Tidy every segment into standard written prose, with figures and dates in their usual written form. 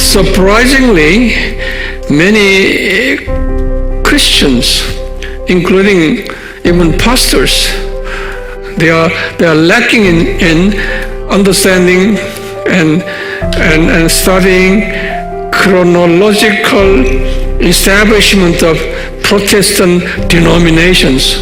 Surprisingly, many Christians, including even pastors, they are lacking in understanding and studying chronological establishment of Protestant denominations.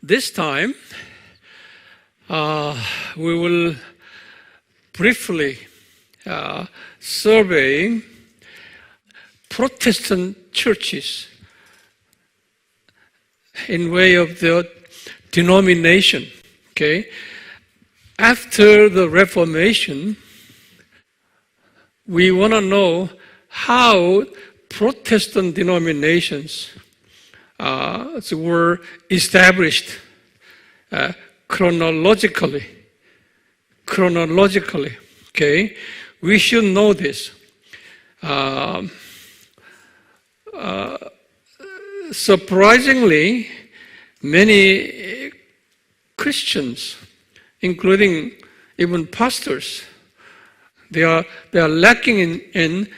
This time, we will briefly survey Protestant churches in way of their denomination. Okay, after the Reformation, we want to know how Protestant denominations were established chronologically. Okay, we should know this. Surprisingly, many Christians, including even pastors, they are lacking in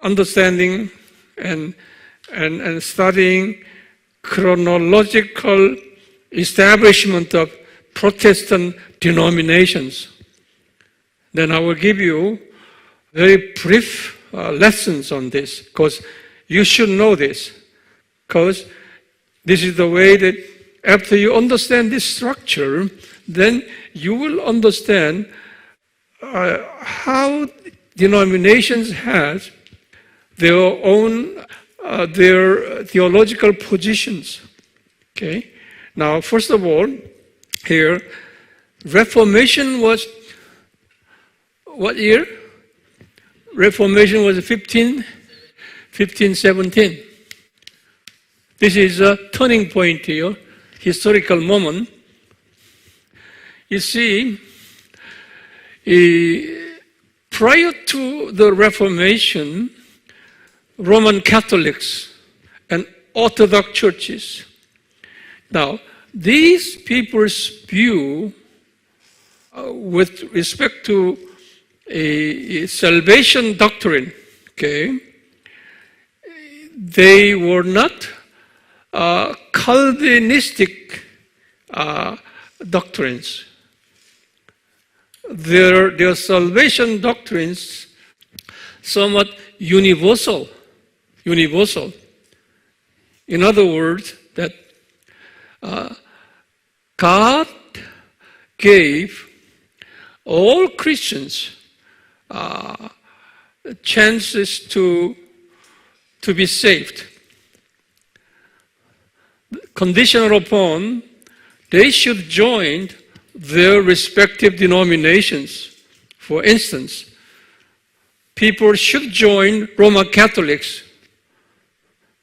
understanding and studying chronological establishment of Protestant denominations. Then I will give you very brief lessons on this, because you should know this, because this is the way that after you understand this structure, then you will understand how denominations have their own their theological positions. Okay. Now, first of all, here, Reformation was what year? Reformation was 1517. This is a turning point here, historical moment. You see, prior to the Reformation, Roman Catholics and Orthodox churches. Now, these people's view with respect to a salvation doctrine, okay, they were not Calvinistic doctrines. Their salvation doctrines somewhat universal. In other words, that God gave all Christians chances to be saved, conditional upon they should join their respective denominations. For instance, people should join Roman Catholics,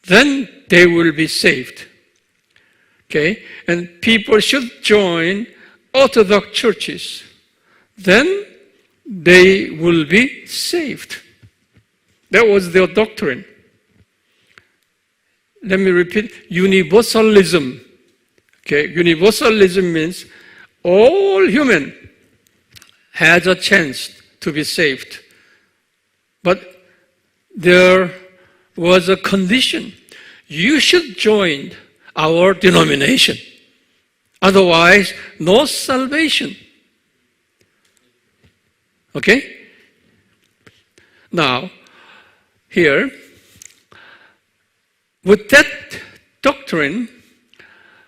then they will be saved. Okay? And people should join Orthodox churches, then they will be saved. That was their doctrine. Let me repeat, universalism. Okay, universalism means all human has a chance to be saved. But there was a condition. You should join our denomination. Otherwise, no salvation. Okay? Now, here, with that doctrine,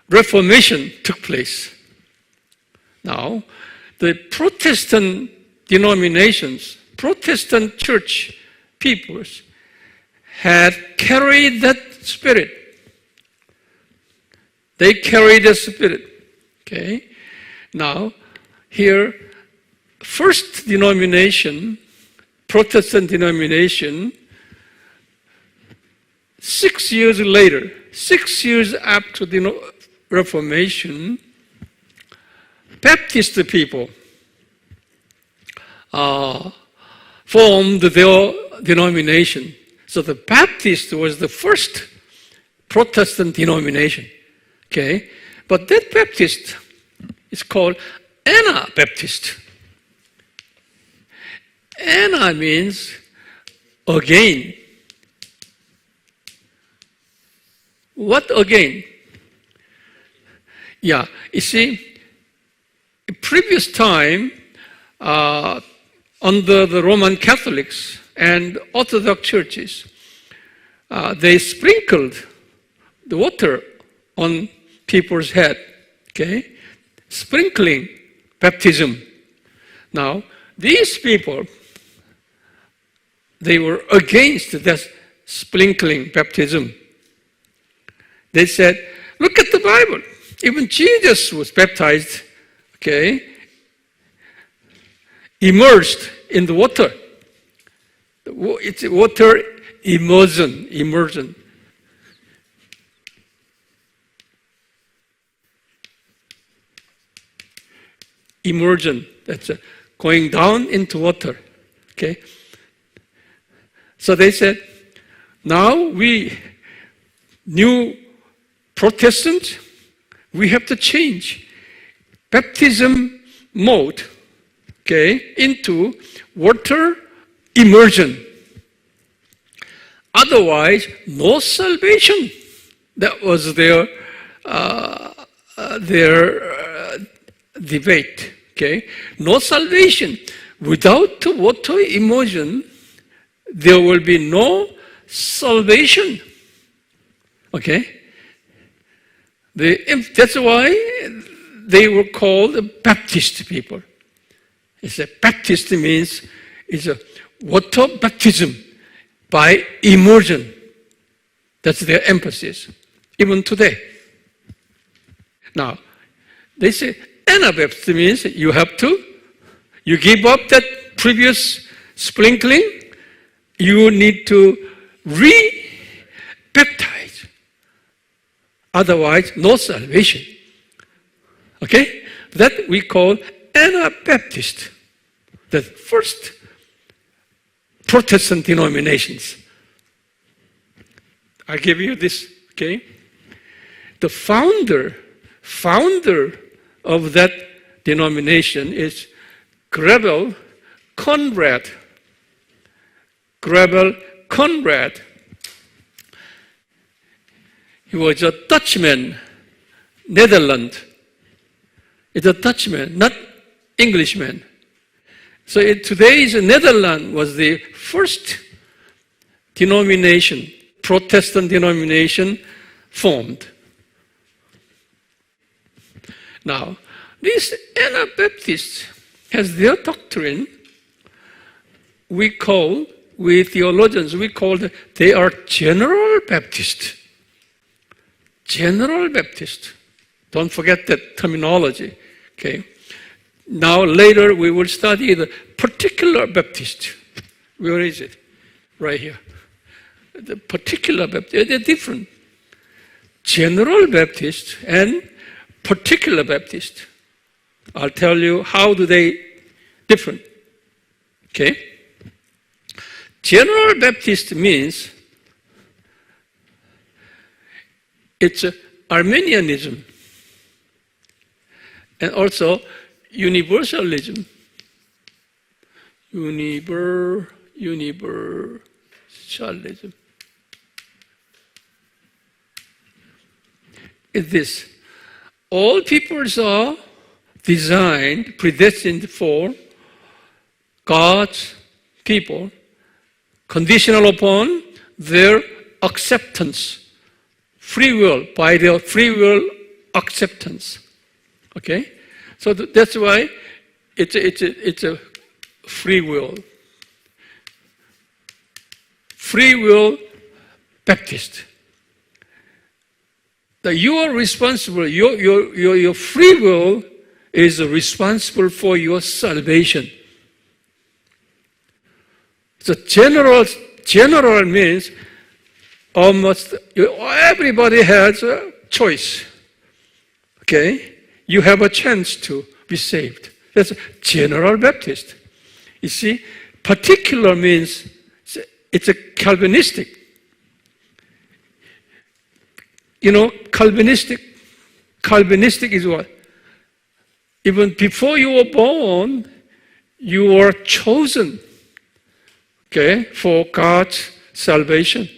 Reformation took place. Now, the Protestant denominations, Protestant church peoples had carried that spirit. They carried the spirit. Okay? Now, here, first denomination, Protestant denomination, 6 years later, 6 years after the Reformation, Baptist people formed their denomination. So the Baptist was the first Protestant denomination. Okay? But that Baptist is called Anabaptist. Ana means again. What again? Yeah, you see, previous time, under the Roman Catholics and Orthodox churches, they sprinkled the water on people's head, okay? Sprinkling baptism. Now, these people, they were against that sprinkling baptism. They said, look at the Bible. Even Jesus was baptized, okay, immersed in the water. It's water immersion. Immersion, that's going down into water, okay? So they said, now we, new Protestants, we have to change baptism mode, okay, into water immersion. Otherwise, no salvation. That was their debate, okay? No salvation. Without the water immersion, there will be no salvation, okay? That's why they were called Baptist people. It's a Baptist means it's a water baptism by immersion. That's their emphasis, even today. Now, they say Anabaptist means you give up that previous sprinkling, you need to re-baptize. Otherwise, no salvation. Okay? That we call Anabaptist. The first Protestant denominations. I give you this, okay? The founder of that denomination is Grevel Conrad. He was a Dutchman, Netherlands. It's a Dutchman, not Englishman. So today's Netherlands was the first denomination, Protestant denomination formed. Now, these Anabaptists has their doctrine. We theologians, they are General Baptist. General Baptist. Don't forget that terminology, okay? Now, later, we will study the particular Baptist. Where is it? Right here. The particular Baptist, they're different. General Baptist and particular Baptist. I'll tell you how do they different. Okay? General Baptist means it's Arminianism and also Universalism. Universalism. It's this. All peoples are designed, predestined for God's people, conditional upon their acceptance, free will, by their free will acceptance. Okay? So that's why it's a free will. Free will Baptist. That you are responsible, your free will is responsible for your salvation. So general means almost everybody has a choice. Okay? You have a chance to be saved. That's General Baptist. You see, particular means it's a Calvinistic. You know, Calvinistic is what? Even before you were born, you were chosen, okay, for God's salvation.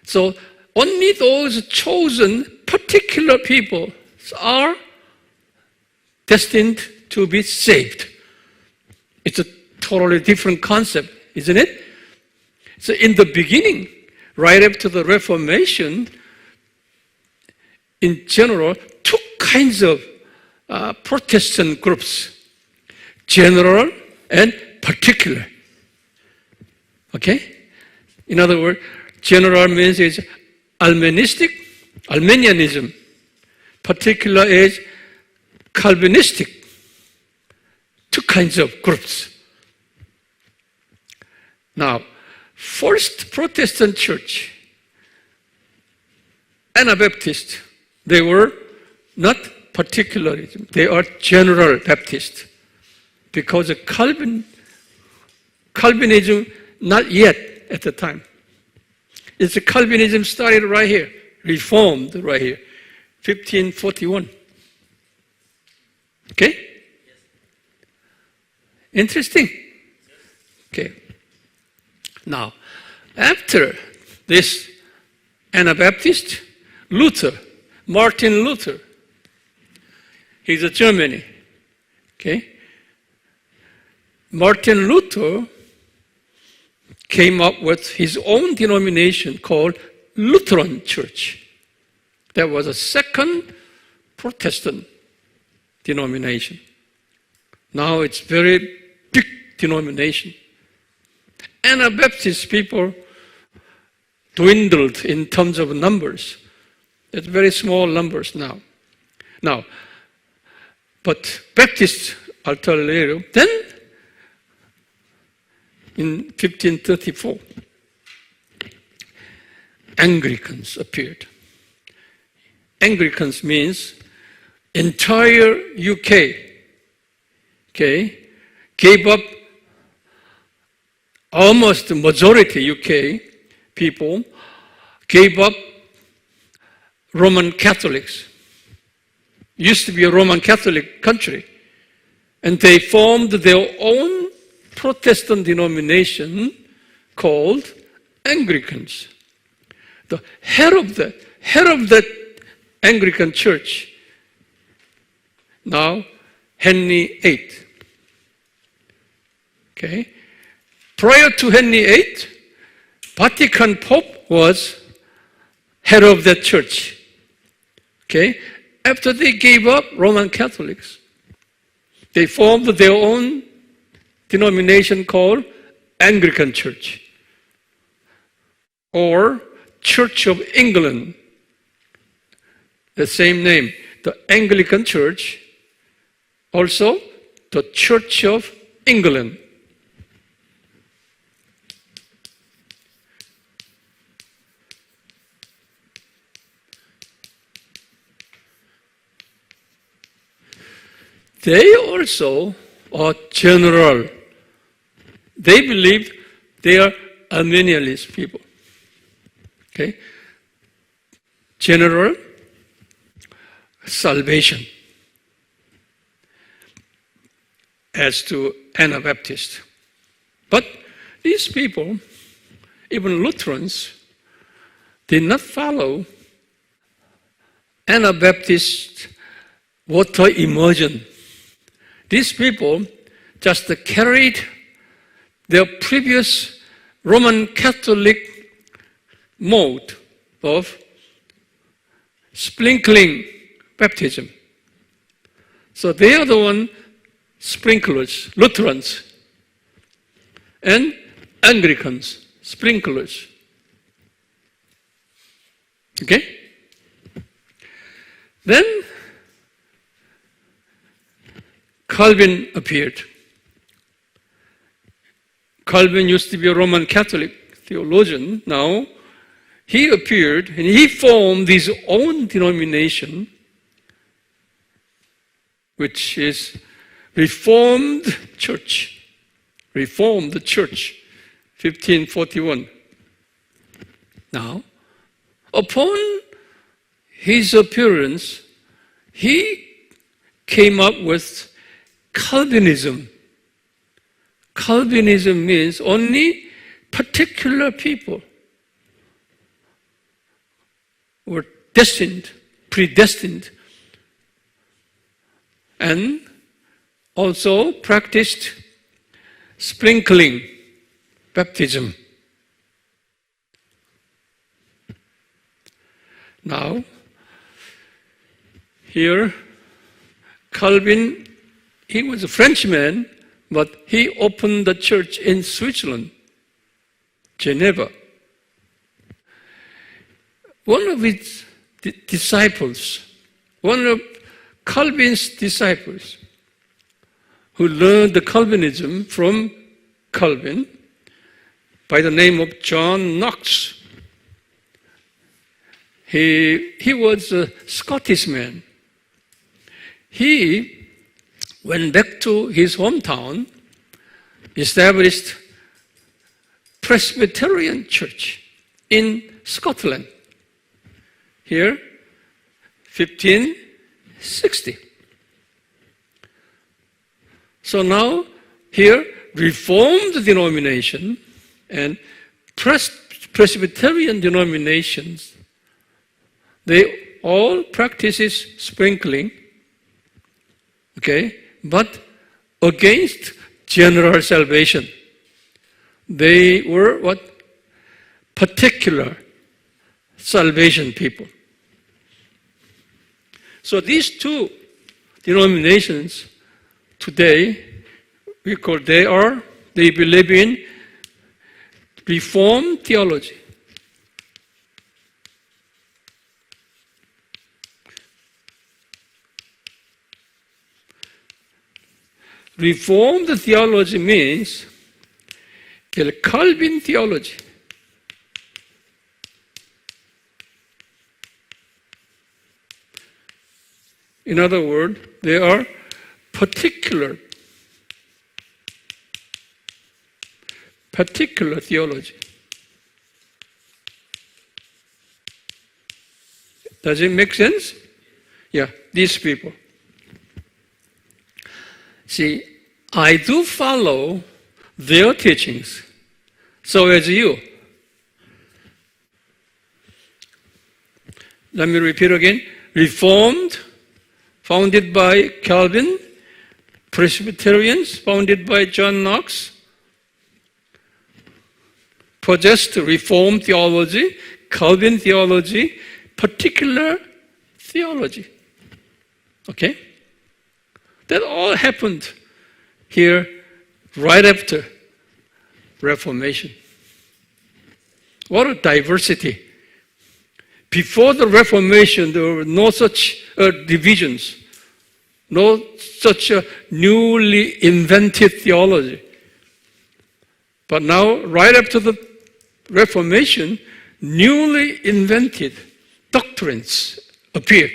So only those chosen particular people are destined to be saved. It's a totally different concept, isn't it? So in the beginning, right after the Reformation, in general, two kinds of Protestant groups, general and particular. Okay? In other words, general means is Arminianism. Particular is Calvinistic. Two kinds of groups. Now, first Protestant church, Anabaptist, they were not particularism, they are general Baptist. Because of Calvinism, not yet at the time. It's a Calvinism started right here, reformed right here, 1541. Okay? Interesting. Okay. Now, after this Anabaptist, Martin Luther, he's a Germany. Okay? Martin Luther came up with his own denomination called Lutheran Church. That was a second Protestant denomination. Now it's very big denomination. Anabaptist people dwindled in terms of numbers. It's very small numbers now. But Baptists, I'll tell you later, then in 1534, Anglicans appeared. Anglicans means entire UK, okay, gave up almost the majority UK people, gave up Roman Catholics. Used to be a Roman Catholic country. And they formed their own Protestant denomination called Anglicans. The head of that Anglican church, now Henry VIII. Okay? Prior to Henry VIII, Vatican Pope was head of that church. Okay? After they gave up Roman Catholics, they formed their own denomination called Anglican Church or Church of England. The same name, the Anglican Church, also the Church of England. They also are general. They believe they are Arminianist people. Okay? General salvation. As to Anabaptist. But these people, even Lutherans, did not follow Anabaptist water immersion. These people just carried their previous Roman Catholic mode of sprinkling baptism. So they are the one sprinklers, Lutherans, and Anglicans, sprinklers. Okay? Then Calvin appeared. Calvin used to be a Roman Catholic theologian now, he appeared and he formed his own denomination, which is Reformed Church. Reformed Church, 1541. Now, upon his appearance, he came up with Calvinism. Calvinism means only particular people were destined, predestined, and also practiced sprinkling, baptism. Now, here, Calvin, he was a Frenchman, but he opened the church in Switzerland, Geneva. One of his disciples, one of Calvin's disciples, who learned the Calvinism from Calvin, by the name of John Knox. He was a Scottish man. He went back to his hometown, established Presbyterian Church in Scotland. Here, 1560. So now, here, Reformed denomination and Presbyterian denominations, they all practices sprinkling, okay, but against general salvation. They were what? Particular salvation people. So these two denominations today, they believe in Reformed theology. Reformed theology means Calvin theology. In other words, they are particular theology. Does it make sense? Yeah, these people. See, I do follow their teachings, so as you. Let me repeat again. Reformed, founded by Calvin. Presbyterians, founded by John Knox. Possessed Reformed theology, Calvin theology, particular theology. Okay? That all happened here right after Reformation. What a diversity. Before the Reformation, there were no such divisions, no such a newly invented theology. But now, right after the Reformation, newly invented doctrines appeared.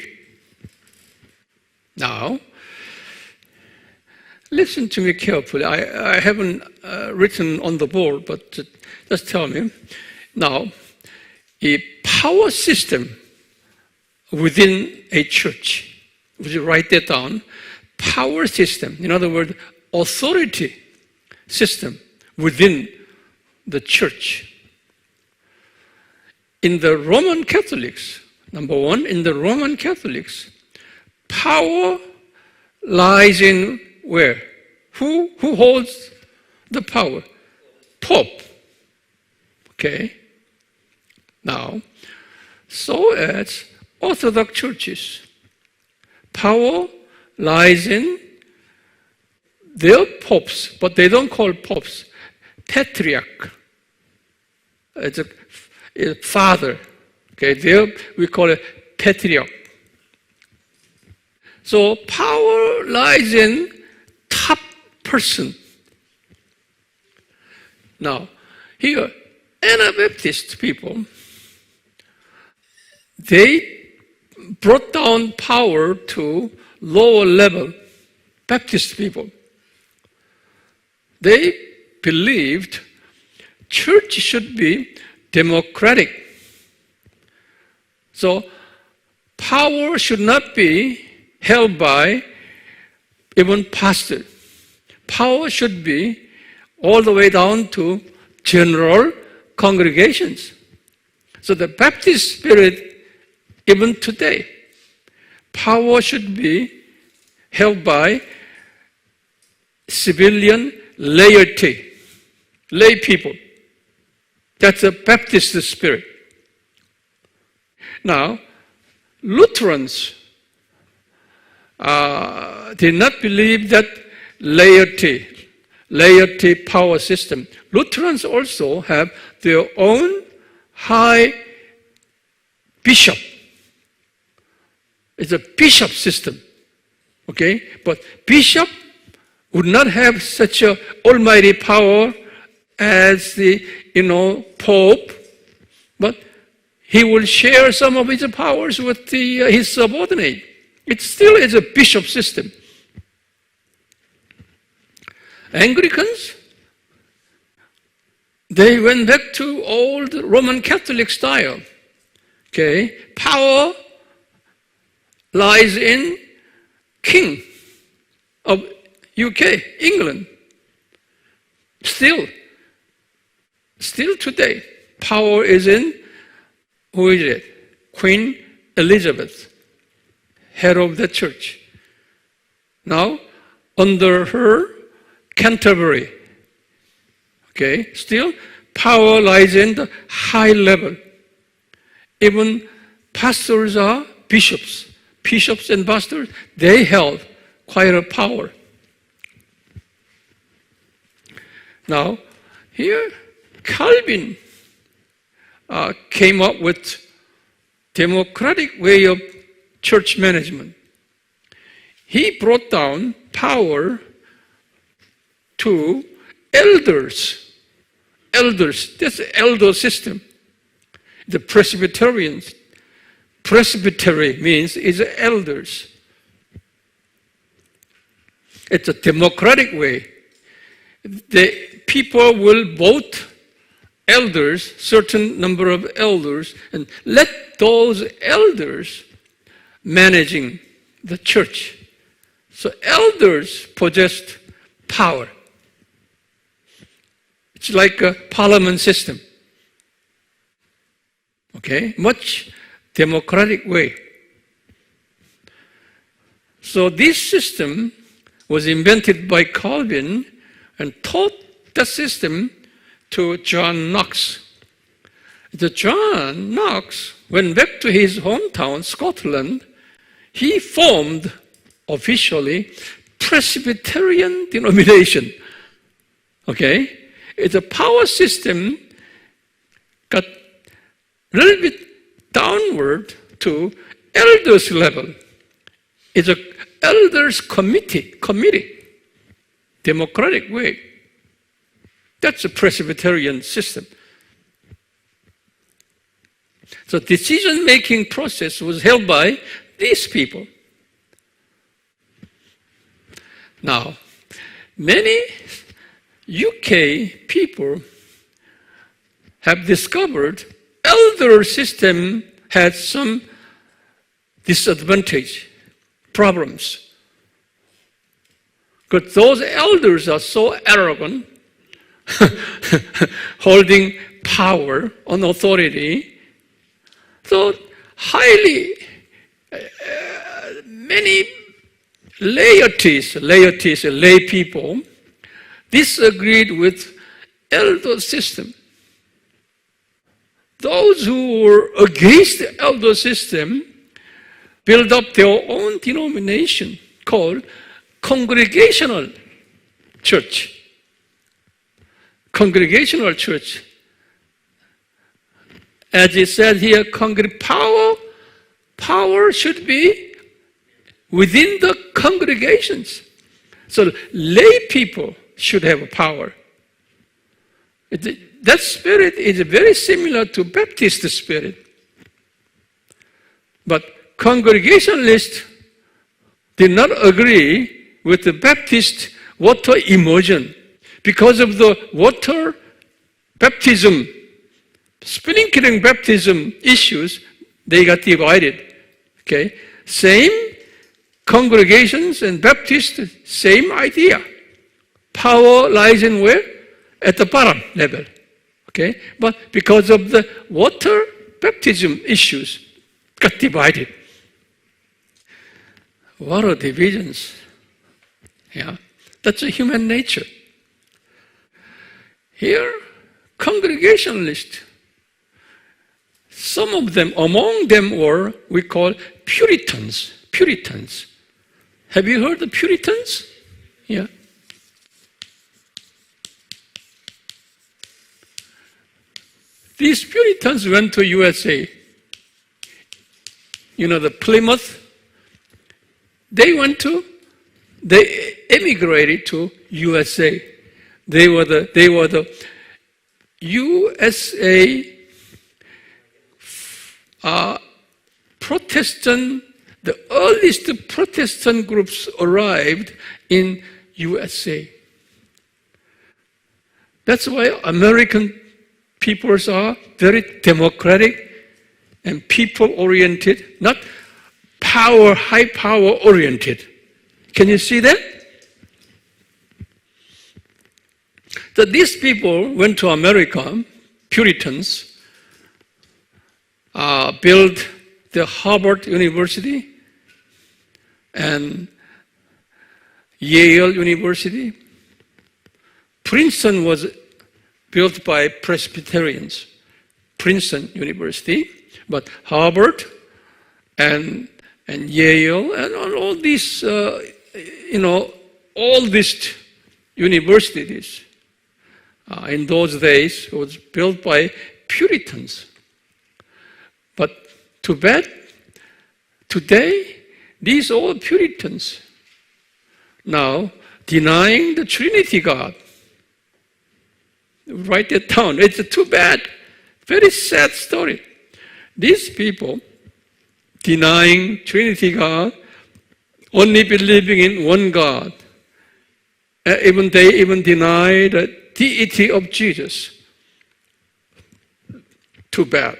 Now, listen to me carefully. I haven't written on the board, but just tell me. Now, a power system within a church, would you write that down? Power system, in other words, authority system within the church. In the Roman Catholics, number one, in the Roman Catholics, power lies in where? Who holds the power? Pope. Okay. Now, so as Orthodox churches, power lies in their popes, but they don't call popes patriarch. It's a father. Okay, there we call it patriarch. So power lies in top person. Now, here, Anabaptist people, they brought down power to lower level. Baptist people, they believed church should be democratic. So power should not be held by even pastor. Power should be all the way down to general congregations. So the Baptist spirit, even today, power should be held by civilian laity, lay people. That's a Baptist spirit. Now, Lutherans did not believe that laity power system. Lutherans also have their own high bishop. It's a bishop system, okay? But bishop would not have such a almighty power as the, Pope, but he will share some of his powers with his subordinate. It still is a bishop system. Anglicans, they went back to old Roman Catholic style. Okay, power lies in King of UK, England. Still today, power is in, who is it? Queen Elizabeth, head of the church. Now, under her, Canterbury. Okay, still power lies in the high level. Even pastors are bishops. Bishops and pastors, they held quite a power. Now, here, Calvin came up with democratic way of church management. He brought down power to elders. Elders, that's the elder system. The Presbyterians. Presbytery means is elders. It's a democratic way. The people will vote elders, certain number of elders, and let those elders managing the church. So elders possessed power. It's like a parliament system. Okay, much democratic way. So this system was invented by Calvin and taught the system to John Knox. The John Knox went back to his hometown, Scotland. He formed officially Presbyterian denomination. Okay? It's a power system got a little bit downward to elders level. It's a elders committee, democratic way. That's a Presbyterian system. So decision-making process was held by these people. Now, many UK people have discovered elder system had some disadvantage, problems. Because those elders are so arrogant, holding power and authority. So many lay people disagreed with elder system. Those who were against the elder system built up their own denomination called Congregational Church. Congregational Church. As it said here, power should be within the congregations. So lay people should have power. that spirit is very similar to Baptist spirit. But Congregationalists did not agree with the Baptist water immersion. Because of the water baptism, sprinkling baptism issues, they got divided. Okay? Same congregations and Baptists, same idea. Power lies in where? At the bottom level. Okay? But because of the water baptism issues, got divided. What are divisions? Yeah, that's a human nature. Here, Congregationalists, some of them, among them were, we call Puritans. Puritans. Have you heard of Puritans? Yeah. These Puritans went to USA. You know, the Plymouth. They emigrated to USA. They were the USA Protestant, the earliest Protestant groups arrived in USA. That's why American peoples are very democratic and people-oriented, not high power-oriented. Can you see that? So these people went to America, Puritans, built the Harvard University and Yale University. Princeton was built by Presbyterians, Princeton University, but Harvard and Yale and all these, all these universities in those days was built by Puritans. But too bad, today, these old Puritans now denying the Trinity God. Write it down. It's too bad. Very sad story. These people denying Trinity God, only believing in one God. They even deny the deity of Jesus. Too bad.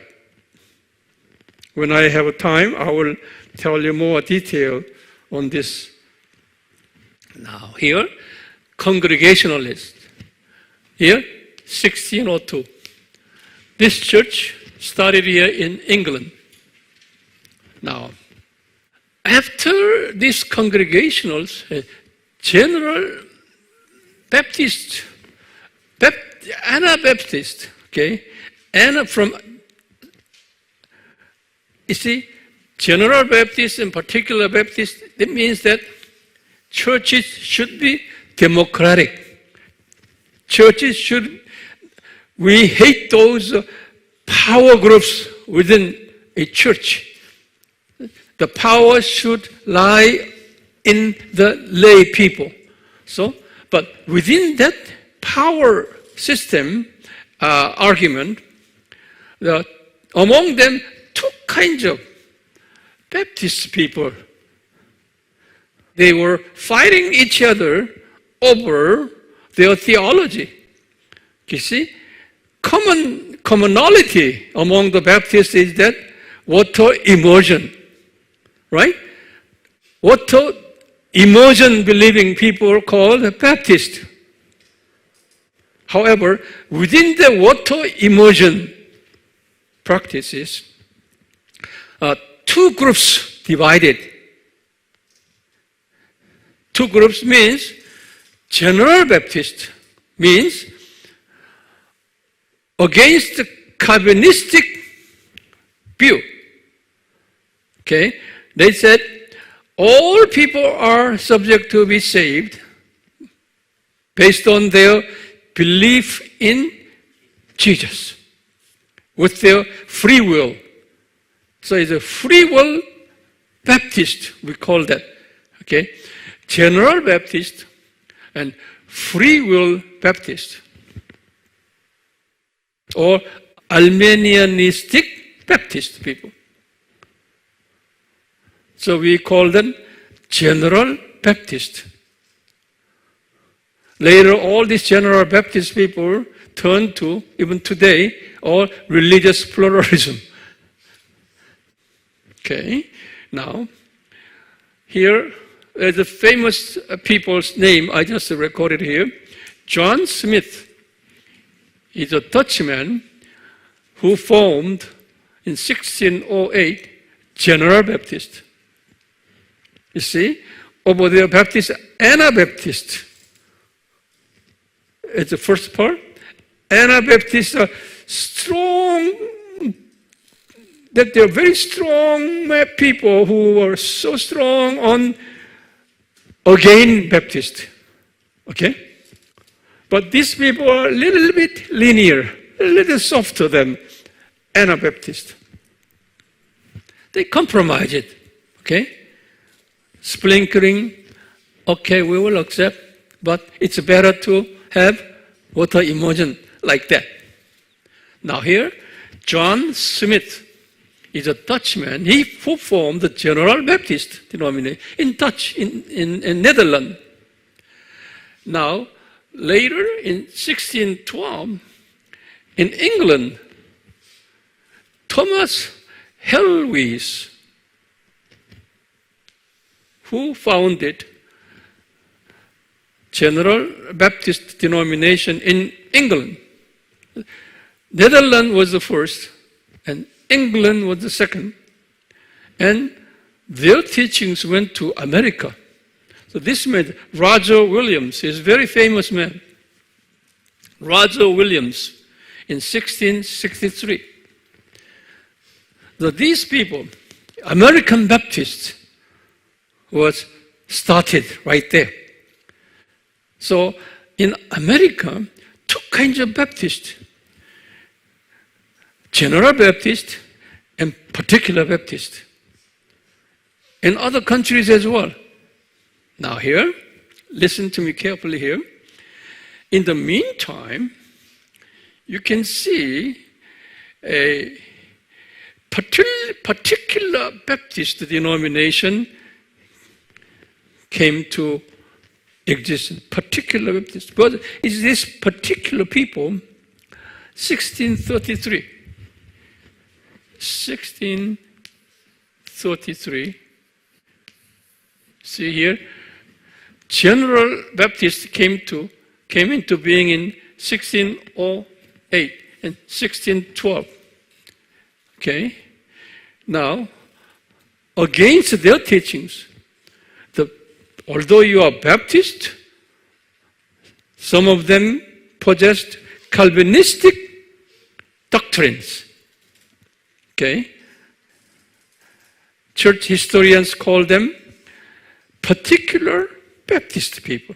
When I have time, I will tell you more detail on this. Now here, Congregationalists. Here, 1602. This church started here in England. Now, after these Congregationals, General Baptist, Anabaptist, okay, you see, General Baptist and particular Baptist, it means that churches should be democratic. We hate those power groups within a church. The power should lie in the lay people. But within that power system argument, among them, two kinds of Baptist people. They were fighting each other over their theology. You see, commonality among the Baptists is that water immersion, right? Water immersion believing people are called Baptist. However, within the water immersion practices, two groups divided. Two groups means General Baptist means against the Calvinistic view. Okay? They said all people are subject to be saved based on their belief in Jesus with their free will. So it's a free will Baptist, we call that. Okay? General Baptist and free will Baptist. or Armenianistic Baptist people. So we call them General Baptist. Later, all these General Baptist people turned to, even today, all religious pluralism. Okay, now, here is a famous people's name I just recorded here. John Smith is a Dutchman who formed in 1608 General Baptist. You see, over there, Baptist, Anabaptist. It's the first part. Anabaptists are strong, that they're very strong people who are so strong on again Baptist. Okay? But these people are a little bit linear, a little softer than Anabaptist. They compromise it. Okay? Sprinkling, okay, we will accept, but it's better to have water immersion like that. Now here, John Smith is a Dutchman. He formed the General Baptist denomination in Dutch, in Netherlands. Now, later in 1612, in England, Thomas Helwys, who founded General Baptist denomination in England. Netherlands was the first, and England was the second. And their teachings went to America. So this man, Roger Williams, is a very famous man. Roger Williams, in 1663. So these people, American Baptists, was started right there. So in America, two kinds of Baptists, General Baptist and Particular Baptist. In other countries as well. Now here, listen to me carefully here. In the meantime, you can see a particular Baptist denomination came to existence. Particular Baptist. But is this particular people, 1633. 1633. See here, General Baptist came into being in 1608 and 1612. Okay? Now, against their teachings, although you are Baptist, some of them possessed Calvinistic doctrines. Okay? Church historians call them particular Baptist people.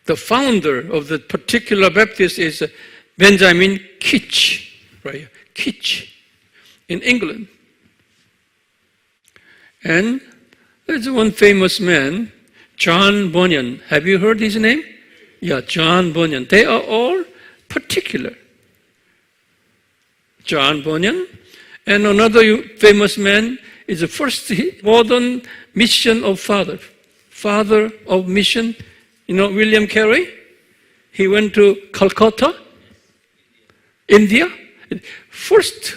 The founder of the particular Baptist is Benjamin Keach, right? Keach, in England. And there's one famous man, John Bunyan. Have you heard his name? Yeah, John Bunyan. They are all particular. John Bunyan. And another famous man is the first modern mission of father of mission. You know William Carey? He went to Calcutta, India. First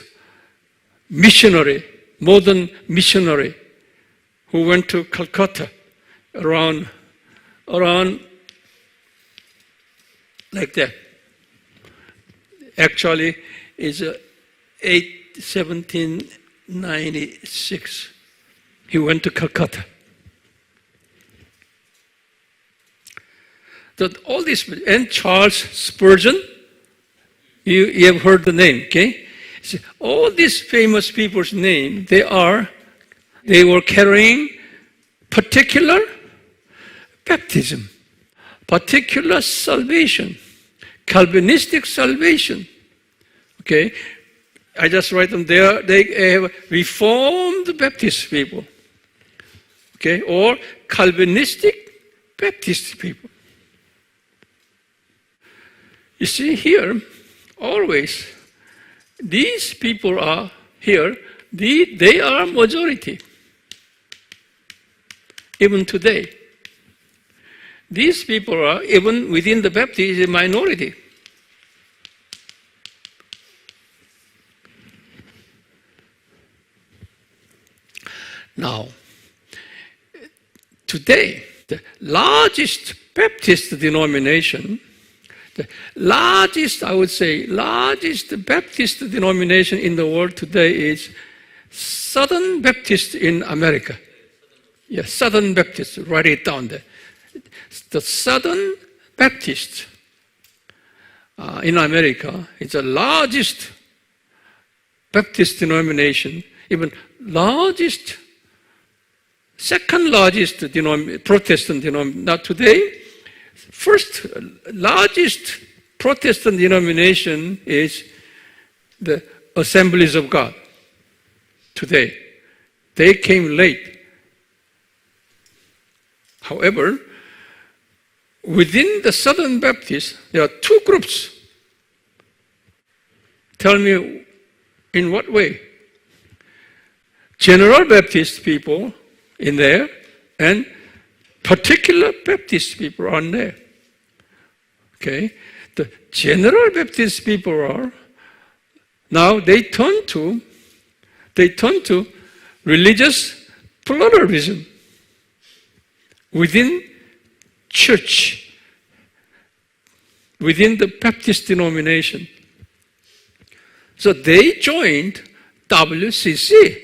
missionary, modern missionary, who went to Calcutta around like that. Actually, it's 1796. He went to Calcutta. That all this, and Charles Spurgeon, you have heard the name, okay? See, all these famous people's name, they were carrying particular baptism, particular salvation, Calvinistic salvation. Okay, I just write them there. They have Reformed Baptist people, okay, or Calvinistic Baptist people. You see here, always, these people are here, they are majority. Even today. These people are, even within the Baptist, a minority. Now, today, the largest Baptist denomination, the largest, I would say, largest Baptist denomination in the world today is Southern Baptist in America. Yes, Southern Baptist, write it down there. The Southern Baptist in America is the largest Baptist denomination, even largest, second largest Protestant denomination. Now today, first largest Protestant denomination is the Assemblies of God. Today, they came late. However, within the Southern Baptists, there are two groups. Tell me in what way? General Baptist people in there and particular Baptist people are in there. Okay? The General Baptist people are, now they turn to religious pluralism within church, within the Baptist denomination. So they joined WCC,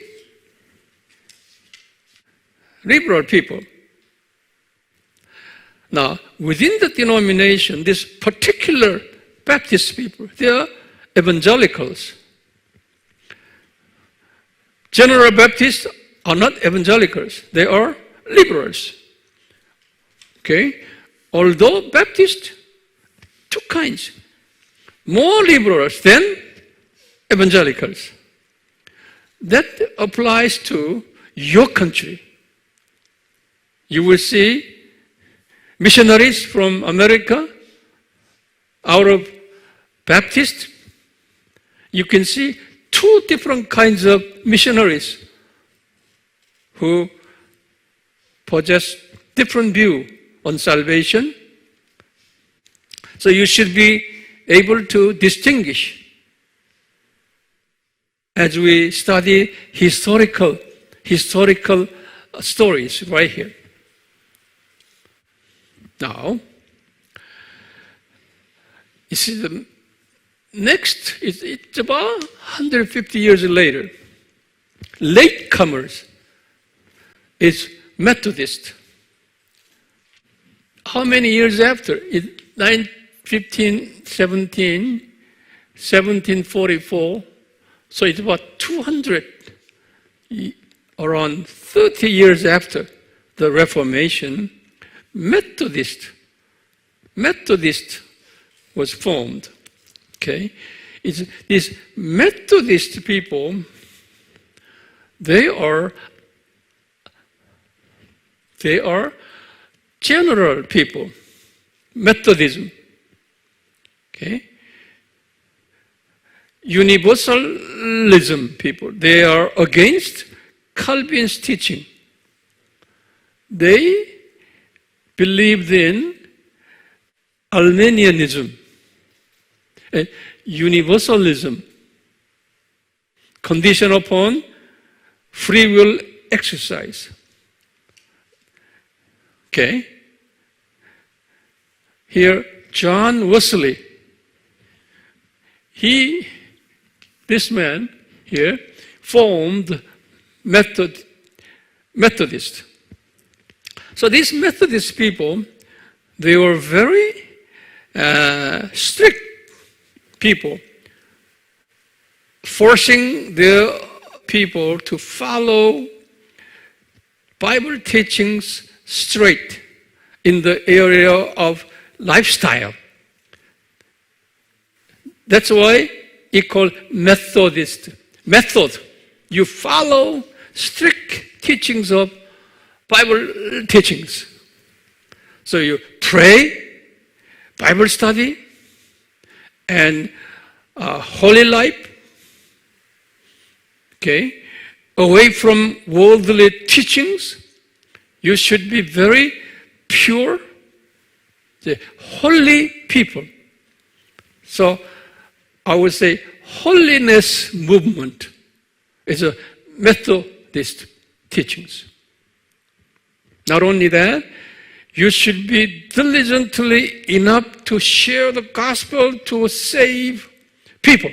liberal people. Now, within the denomination, this particular Baptist people, they are evangelicals. General Baptists are not evangelicals, they are liberals. Okay? Although Baptists, two kinds. More liberals than evangelicals. That applies to your country. You will see missionaries from America, out of Baptist. You can see two different kinds of missionaries who possess different view on salvation. So you should be able to distinguish as we study historical stories right here. Now, you see the next, it's about 150 years later. Latecomers is Methodist. How many years after? In 1744, so it's about 200, around 30 years after the Reformation, Methodist was formed. Okay, it's these Methodist people. They are general people. Methodism. Okay, Universalism people. They are against Calvin's teaching. They believed in Arminianism and universalism, conditioned upon free will exercise. Okay? Here, John Wesley, this man here, formed Methodist. So these Methodist people, they were very strict people, forcing their people to follow Bible teachings straight in the area of lifestyle. That's why it's called Methodist. Method. You follow strict teachings of Bible teachings. So you pray, Bible study, and holy life, okay, away from worldly teachings. You should be very pure, the holy people. So I would say holiness movement is a Methodist teachings. Not only that, you should be diligently enough to share the gospel to save people.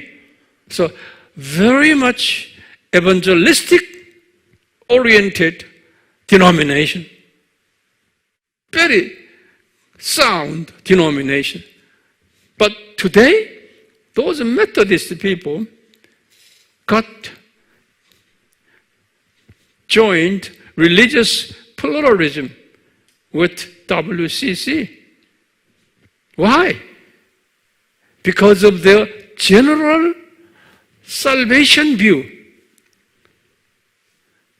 So very much evangelistic oriented denomination. Very sound denomination. But today, those Methodist people got joined religious pluralism with WCC. Why? Because of their general salvation view.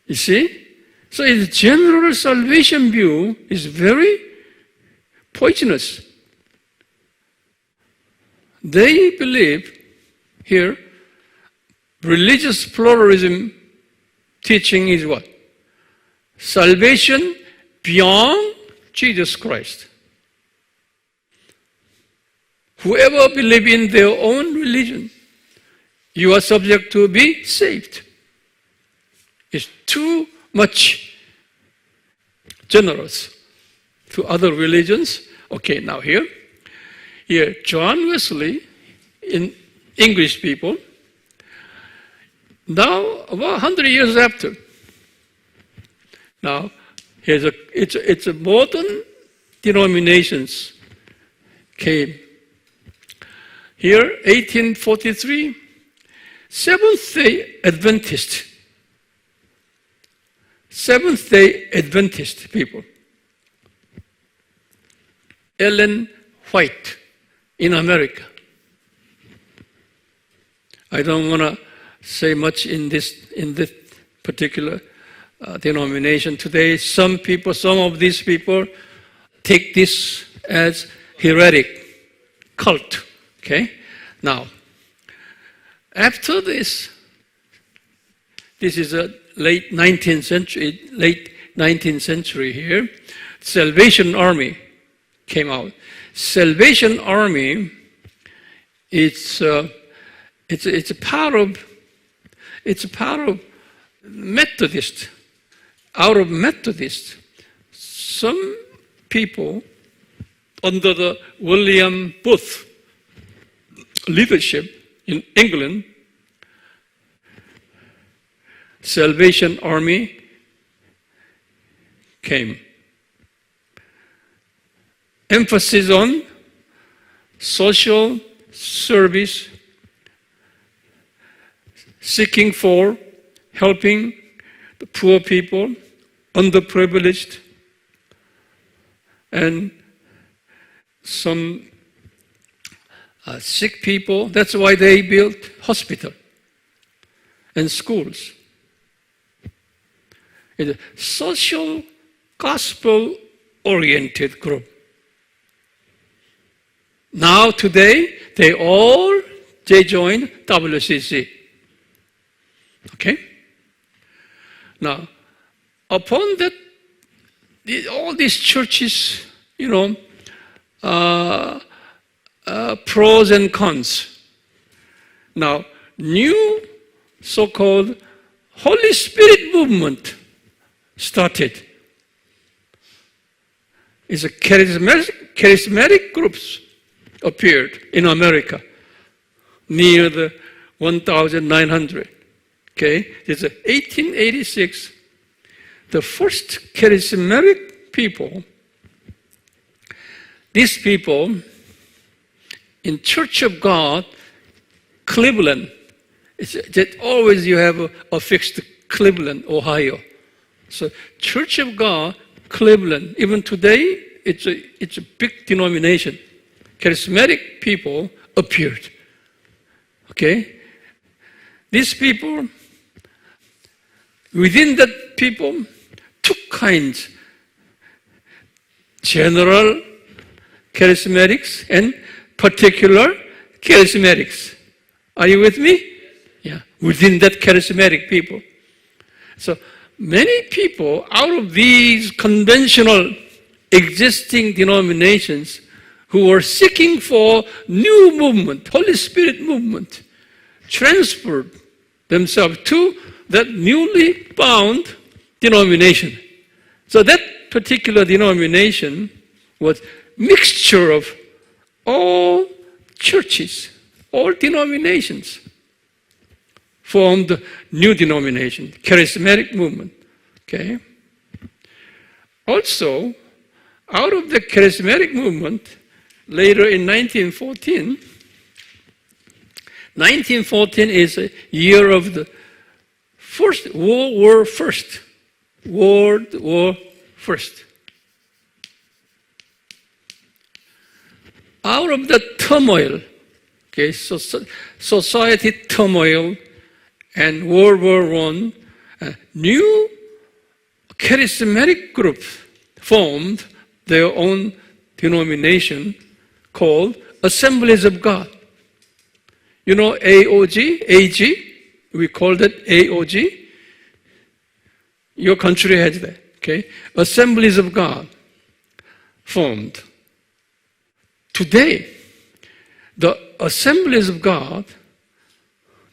You see? So his general salvation view is very poisonous. They believe here religious pluralism teaching is what? Salvation beyond Jesus Christ. Whoever believes in their own religion, you are subject to be saved. It's too much generous to other religions. Okay, now here, John Wesley, in English people, now about 100 years after, now it's a modern denominations came. Here, 1843, Seventh-day Adventist people. Ellen White in America. I don't want to say much in this particular denomination today. Some of these people take this as heretic cult. Okay? Now, after this is a late 19th century here, Salvation Army came out. Salvation Army, it's a part of Methodist. Out of Methodist, some people under the William Booth leadership in England, Salvation Army came. Emphasis on social service, seeking for helping the poor people, underprivileged, and some sick people. That's why they built hospital and schools. It's a social, gospel-oriented group. Now, today, they join WCC. Okay? Now, upon that, all these churches, pros and cons. Now, new so-called Holy Spirit movement started. It's a charismatic groups appeared in America near the 1900. Okay, it's 1886. The first charismatic people, these people in Church of God, Cleveland. It's that always you have a fixed Cleveland, Ohio. So Church of God, Cleveland. Even today, it's a big denomination. Charismatic people appeared. Okay, these people. Within that people, two kinds: general charismatics and particular charismatics. Are you with me? Yeah, within that charismatic people. So many people out of these conventional existing denominations who were seeking for new movement, Holy Spirit movement, transferred themselves to that newly found denomination. So that particular denomination was mixture of all churches, all denominations, formed new denomination, charismatic movement. Okay. Also, out of the charismatic movement, later in 1914 is a year of the World War First. World War First. Out of the turmoil, okay, society turmoil and World War I, a new charismatic group formed their own denomination called Assemblies of God. You know AOG, AG? We called it AOG. Your country has that, okay? Assemblies of God formed. Today, the Assemblies of God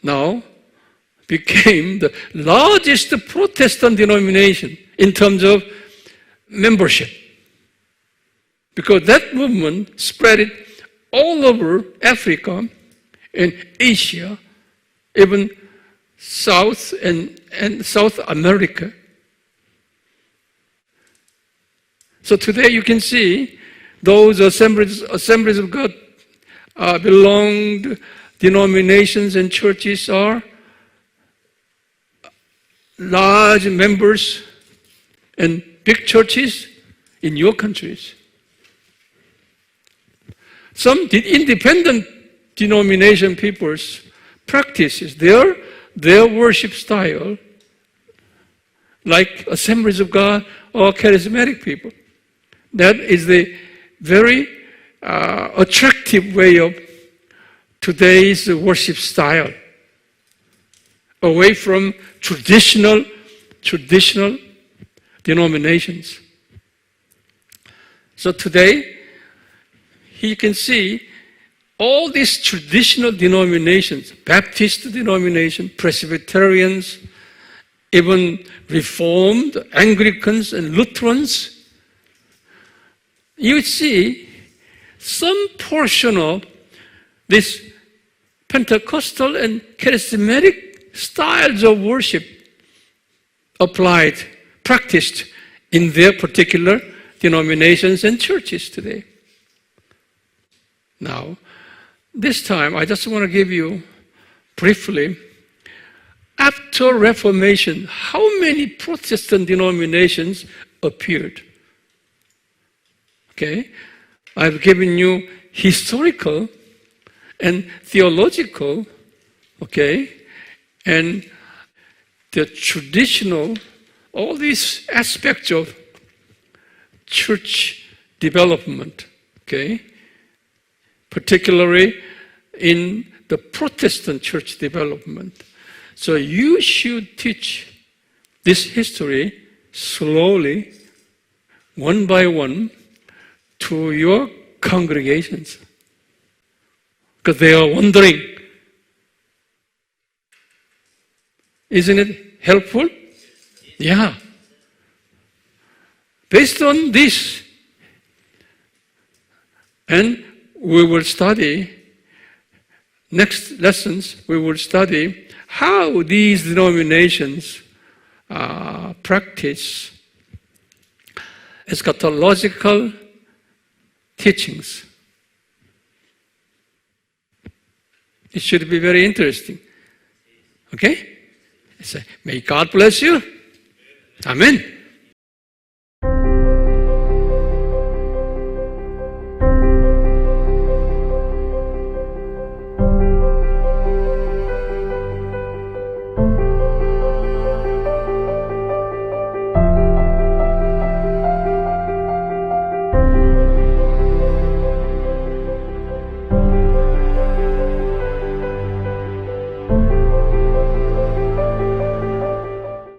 now became the largest Protestant denomination in terms of membership. Because that movement spread it all over Africa and Asia, even South and South America. So today you can see those assemblies of God belonged denominations and churches are large members and big churches in your countries. Some independent denomination people's practices, their worship style, like Assemblies of God or charismatic people. That is the very attractive way of today's worship style, away from traditional denominations. So today, you can see all these traditional denominations, Baptist denomination, Presbyterians, even Reformed, Anglicans, and Lutherans. You see some portion of this Pentecostal and charismatic styles of worship applied, practiced in their particular denominations and churches today. Now, this time I just want to give you briefly, after Reformation, how many Protestant denominations appeared? Okay, I've given you historical and theological, okay, and the traditional, all these aspects of church development, okay, particularly in the Protestant church development. So you should teach this history slowly, one by one, to your congregations. Because they are wondering, isn't it helpful? Yeah. Based on this, and we will study, next lessons, we will study how these denominations practice eschatological teachings. It should be very interesting. Okay? So, may God bless you. Amen.